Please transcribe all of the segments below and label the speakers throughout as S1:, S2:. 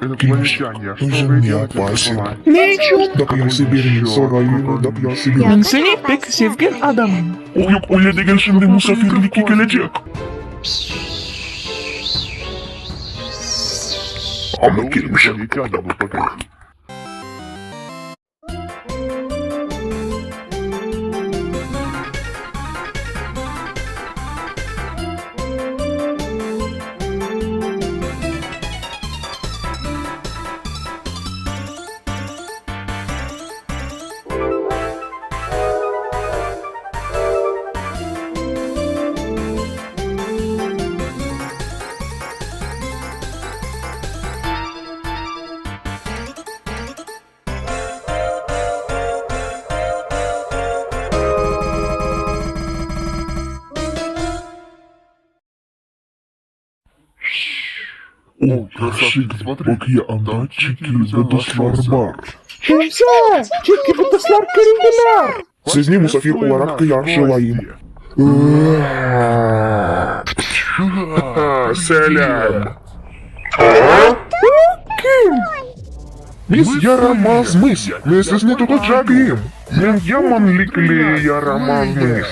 S1: Инопланетяне, что вы делаете
S2: опасен.
S1: такое?
S3: Ничего.
S2: Так я себе не сарайını, так я себе...
S3: Ben seni pek sevgen adamım.
S2: O yok öyle de gel şimdi misafirlik gelecek. Ama gelmiş.
S1: Инопланетяне, ну погоди.
S2: О, красавчик, bak yanında çeki ve dostlar var.
S3: Kimse! Çekip dostlar kırıldılar.
S2: Sizni misafir olarak karşılayayım. Selam.
S3: Kim?
S2: Biz yaramazmıyız. Ve sizni tutacağım. Ben yamanlıklı yaramazmıyız.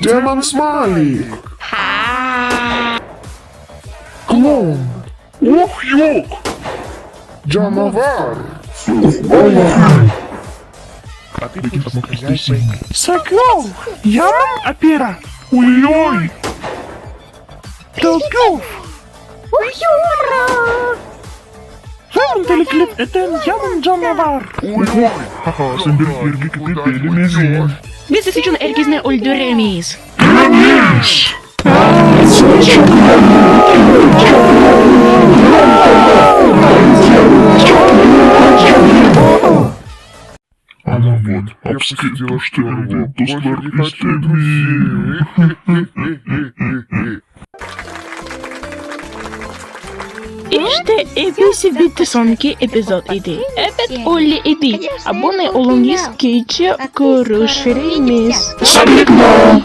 S2: Demon Smiley. Klon. Oh yok. Canavar.
S3: Сокол! Яман опера!
S2: Ой-ой.
S3: Толков! Zaman teleklip eden yaman canavar!
S2: Ой-ой. Haha sen bir erkek gidip elimizin.
S4: Biz sizin herkesini öldüremeyiz.
S2: Ama вот, обстоятельства, что достlar istemiyor.
S4: İşte epeysi bitti sonraki epizod idi. Evet öyle idi. Abone olun, gece görüşürüz.
S2: Sabıkla.